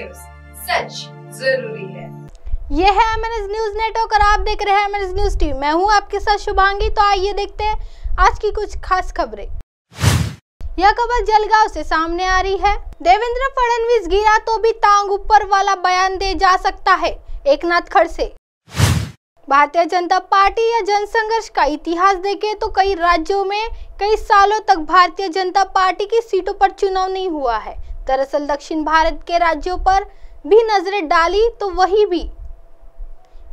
News, सच जरूरी है। यह है MNS न्यूज नेटवर्क और आप देख रहे हैं MNS न्यूज टीवी। मैं हूं आपके साथ शुभांगी। तो आइए देखते हैं आज की कुछ खास खबरें। यह खबर जलगांव से सामने आ रही है। देवेंद्र फडणवीस गिरा तो भी टांग ऊपर वाला बयान दे जा सकता है, एकनाथ खड़से। भारतीय जनता पार्टी या जनसंघर्ष का इतिहास देखें तो कई राज्यों में कई सालों तक भारतीय जनता पार्टी की सीटों पर चुनाव नहीं हुआ है। दरअसल दक्षिण भारत के राज्यों पर भी नजरें डाली तो वही भी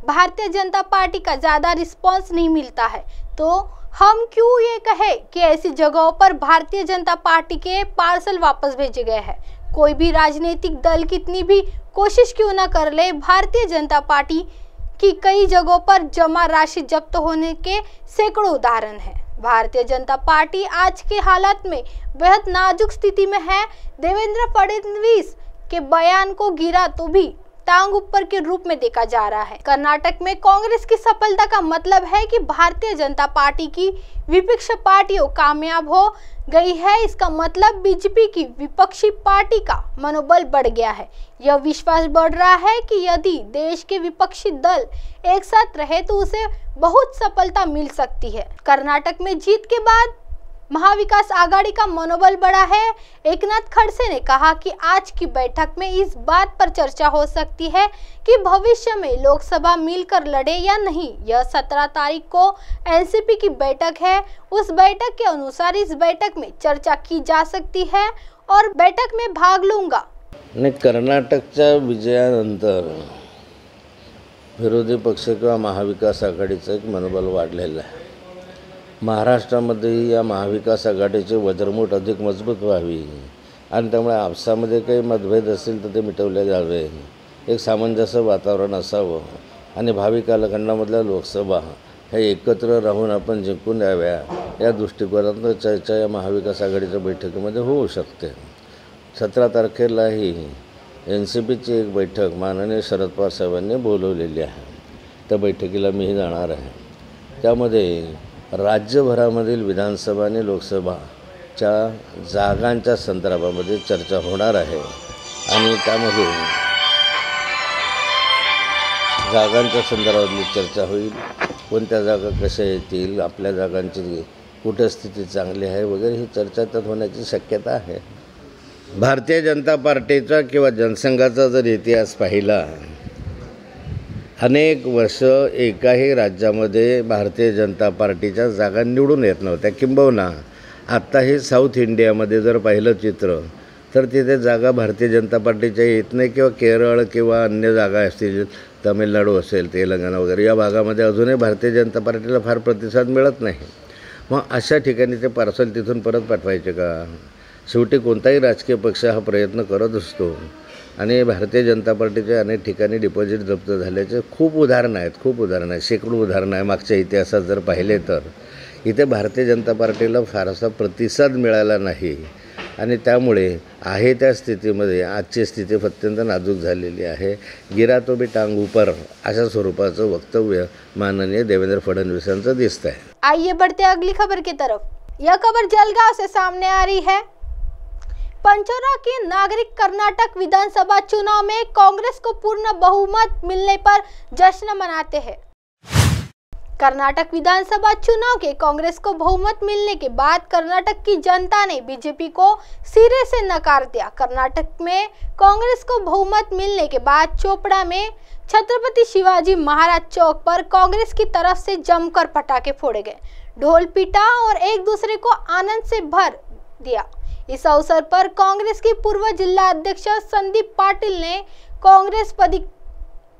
भारतीय जनता पार्टी का ज्यादा रिस्पांस नहीं मिलता है। तो हम क्यों ये कहे कि ऐसी जगहों पर भारतीय जनता पार्टी के पार्सल वापस भेजे गए हैं। कोई भी राजनीतिक दल कितनी भी कोशिश क्यों न कर ले, भारतीय जनता पार्टी की कई जगहों पर जमा राशि जब्त होने के सैकड़ों उदाहरण हैं। भारतीय जनता पार्टी आज के हालात में बेहद नाजुक स्थिति में है। देवेंद्र फडणवीस के बयान को गिरा तो भी टांग ऊपर के रूप में देखा जा रहा है। कर्नाटक में कांग्रेस की सफलता का मतलब है कि भारतीय जनता पार्टी की विपक्ष पार्टियों कामयाब हो गई है। इसका मतलब बीजेपी की विपक्षी पार्टी का मनोबल बढ़ गया है। यह विश्वास बढ़ रहा है कि यदि देश के विपक्षी दल एक साथ रहे तो उसे बहुत सफलता मिल सकती है। कर्नाटक में जीत के बाद महाविकास आघाड़ी का मनोबल बढ़ा है। एकनाथ खड़से ने कहा कि आज की बैठक में इस बात पर चर्चा हो सकती है कि भविष्य में लोकसभा मिलकर लड़े या नहीं। यह 17 तारीख को एनसीपी की बैठक है। उस बैठक के अनुसार इस बैठक में चर्चा की जा सकती है और बैठक में भाग लूंगा। कर्नाटकच्या विजयानंतर विरोधी पक्ष किंवा महाविकास आघाडीचं एक मनोबल वाढलेलं आहे। महाराष्ट्रामध्येही या महाविकास आघाडीचे वज्रमूठ अधिक मजबूत व्हावी आणि त्यामुळे आपसामध्ये काही मतभेद असतील तर ते मिटवले जावे, एक सामंजस्य वातावरण असावं आणि भावी कालखंडामधल्या लोकसभा हे एकत्र राहून आपण जिंकून द्याव्या या दृष्टिकोनातून चर्चा या महाविकास आघाडीच्या बैठकीमध्ये होऊ शकते। 17 तारखेलाही एनसीपीची एक बैठक माननीय शरद पवार साहेबांनी बोलवलेली आहे। त्या बैठकीला मीही जाणार आहे। त्यामध्ये राज्यभरामधील विधानसभा आणि लोकसभाच्या जागांच्या संदर्भामध्ये चर्चा होणार आहे आणि त्यामध्ये जागांच्या संदर्भातली चर्चा होईल। कोणत्या जागा कशा येतील, आपल्या जागांची कुठे स्थिती चांगली आहे वगैरे ही चर्चा त्यात होण्याची शक्यता आहे। भारतीय जनता पार्टीचा किंवा जनसंघाचा जर इतिहास पाहिला, अनेक वर्ष एकाही राज्यामध्ये भारतीय जनता पार्टीच्या जागा निवडून येत नव्हत्या। किंबहुना आत्ताही साऊथ इंडियामध्ये जर पाहिलं चित्र तर तिथे जागा भारतीय जनता पार्टीच्या येत नाही किंवा केरळ किंवा अन्य जागा असतील, तमिळनाडू असेल, तेलंगणा वगैरे या भागामध्ये अजूनही भारतीय जनता पार्टीला फार प्रतिसाद मिळत नाही। मग अशा ठिकाणी ते पार्सल तिथून परत पाठवायचे का? शेवटी कोणताही राजकीय पक्ष हा प्रयत्न करत असतो आणि भारतीय जनता पार्टीचे अनेक ठिकाणी डिपॉझिट जप्त झाल्याचे खूप उदाहरणं आहेत, शेकडो उदाहरणं आहे। मागच्या इतिहासात जर पाहिले तर इथे भारतीय जनता पार्टीला फारसा प्रतिसाद मिळाला नाही आणि त्यामुळे आहे त्या स्थितीमध्ये आजची स्थिती अत्यंत नाजूक झालेली आहे। गिरा तो भी टांग ऊपर अशा स्वरूपाचं वक्तव्य माननीय देवेंद्र फडणवीसांचं दिसतं आहे। आइए बढ़ते अगली खबर की तरफ। यह खबर जलगांव से सामने आ रही है। पंचोरा के नागरिक कर्नाटक विधानसभा चुनाव में कांग्रेस को पूर्ण बहुमत मिलने पर जश्न मनाते हैं। कर्नाटक विधानसभा चुनाव के कांग्रेस को बहुमत मिलने के बाद कर्नाटक की जनता ने बीजेपी को सिरे से नकार दिया। कर्नाटक में कांग्रेस को बहुमत मिलने के बाद चोपड़ा में छत्रपति शिवाजी महाराज चौक पर कांग्रेस की तरफ से जमकर पटाखे फोड़े गए, ढोल पीटा और एक दूसरे को आनंद से भर दिया। इस अवसर पर कांग्रेस की पूर्व जिला अध्यक्ष संदीप पाटिल ने कांग्रेस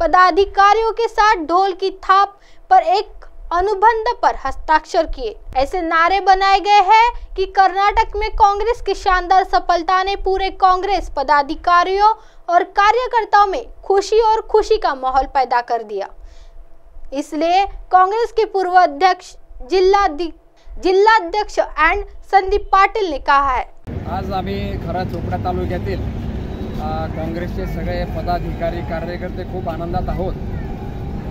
पदाधिकारियों के साथ ढोल की थाप पर एक अनुबंध पर हस्ताक्षर किए। ऐसे नारे बनाए गए हैं कि कर्नाटक में कांग्रेस की शानदार सफलता ने पूरे कांग्रेस पदाधिकारियों और कार्यकर्ताओं में खुशी और खुशी का माहौल पैदा कर दिया। इसलिए कांग्रेस के पूर्व अध्यक्ष जिल्हाध्यक्ष एंड संदीप पाटिल ने कहा है, आज आम्ही खरा चोपडा तालुक्यातील काँग्रेसचे सगळे पदाधिकारी कार्यकर्ते खूप आनंदात आहोत।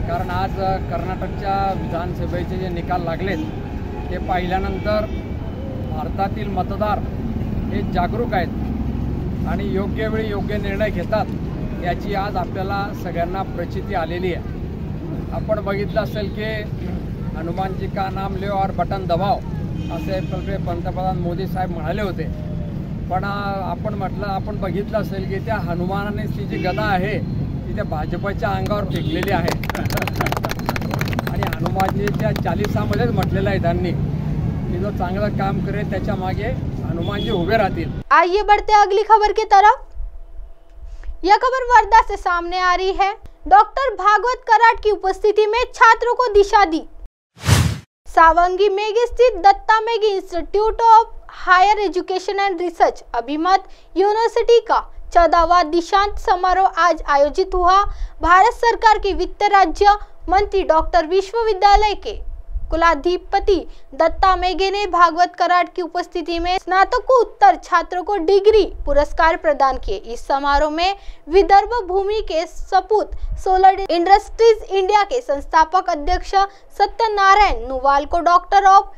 कारण आज कर्नाटकच्या विधानसभेचे जे निकाल लागलेत ते पाहिल्यानंतर भारतातील मतदार हे जागरूक आहेत आणि योग्य वेळी योग्य निर्णय घेतात याची आज आपल्याला सगळ्यांना प्रचिती आलेली आहे. आपण बघितलं असेल की हनुमानजी का नाम लिओ और बटन दबाव असे पंतप्रधान मोदी साहेब म्हणाले होते. पण आपण बघितलं असेल की त्या हनुमानाने ती जी गदा आहे ती त्या भाजपच्या अंगावर फेकलेली आहे. आणि हनुमानजीच्या चालीसामध्येच म्हटलेलं आहे त्यांनी की जो चांगलं काम करेल त्याच्या मागे हनुमानजी उभे राहतील. आइए बढ़ते हैं अगली खबर की तरफ. यह खबर वर्धा से सामने आ रही है. डॉक्टर भागवत कराड की उपस्थिति में छात्रों को दिशा दी. सावंगी मेघे स्थित Datta Meghe institute of higher education and research अभिमत यूनिवर्सिटी का 14वां दीक्षांत समारोह आज आयोजित हुआ. भारत सरकार के वित्त राज्य मंत्री डॉक्टर विश्वविद्यालय के कुलाधिपति दत्ता मेघे ने भागवत कराड की उपस्थिति में स्नातकोत्तर छात्रों को डिग्री पुरस्कार प्रदान किए. इस समारोह में विदर्भ भूमि के सपूत सोलर इंडस्ट्रीज इंडिया के संस्थापक अध्यक्ष सत्यनारायण नुवाल को डॉक्टर ऑफ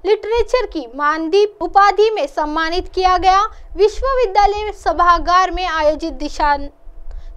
लिटरेचर की मानदीप उपाधि में सम्मानित किया गया. विश्वविद्यालय सभागार में आयोजित दीक्षांत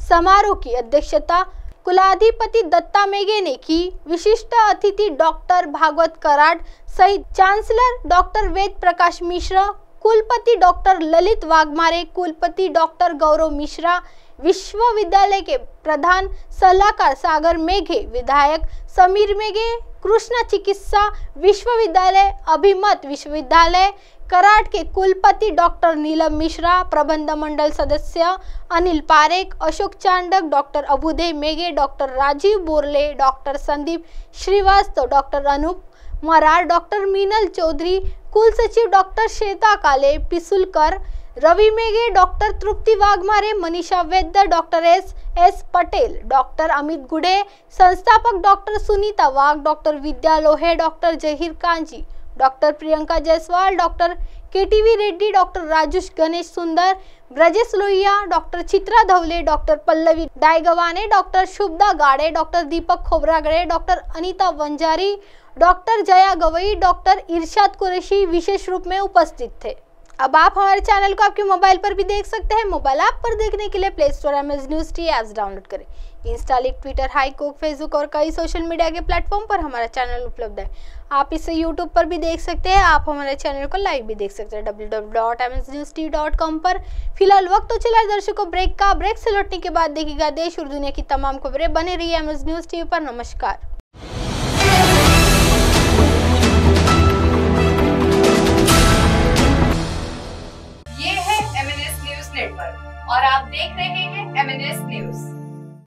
समारोह की अध्यक्षता कुलाधिपति दत्ता मेघे ने की. विशिष्ट अतिथि डॉक्टर भागवत कराड सहित चांसलर डॉक्टर वेद प्रकाश मिश्र, कुलपति डॉक्टर ललित वाघमारे, कुलपति डॉक्टर गौरव मिश्रा, विश्वविद्यालय के प्रधान सलाहकार सागर मेघे, विधायक समीर मेघे, कृष्णा चिकित्सा विश्वविद्यालय, अभिमत विश्वविद्यालय कराड के कुलपति डॉक्टर नीलम मिश्रा, प्रबंध मंडल सदस्य Anil Parekh, Ashok Chandak, doctor Abhudev Meghe, doctor Rajiv Borle, doctor Sandeep Srivastava, doctor Anoop Marar, doctor Meenal Chaudhary, कुल सचिव doctor Shweta Kale Pisulkar, Ravi Meghe, doctor Tripti Waghmare, Manisha Vaidya, doctor S Patel, doctor Amit Gude, संस्थापक doctor Sunita Wagh, doctor Vidya Lohe, doctor Zaheer Kanji, doctor Priyanka Jaiswal, doctor KTV Reddy, doctor Rajesh Ganesh Sundar, Brajesh Lohia, doctor Chitra Dhawale, doctor Pallavi डायगवाने, doctor Shubhada Gade, doctor Deepak Khobragade, doctor Anita Wanjari, doctor Jaya Gawai, doctor Irshad Qureshi विशेष रूप में उपस्थित थे. अब आप हमारे चैनल को आपके मोबाइल पर भी देख सकते हैं. मोबाइल ऐप पर देखने के लिए play store MS news T apps download करें. इंस्टा, ट्विटर, हाईकोक, फेसबुक और कई सोशल मीडिया के प्लेटफॉर्म पर हमारा चैनल उपलब्ध है. आप इसे यूट्यूब पर भी देख सकते हैं. आप हमारे चैनल को लाइव भी देख सकते हैं www.msnewstv.com पर. फिलहाल वक्त तो चला दर्शकों ब्रेक का. ब्रेक से लौटने के बाद देखिएगा देश और दुनिया की तमाम खबरें. बने रहिए MS न्यूज़ टीवी पर. नमस्कार. ये है MNS न्यूज नेटवर्क और आप देख रहे हैं MNS न्यूज.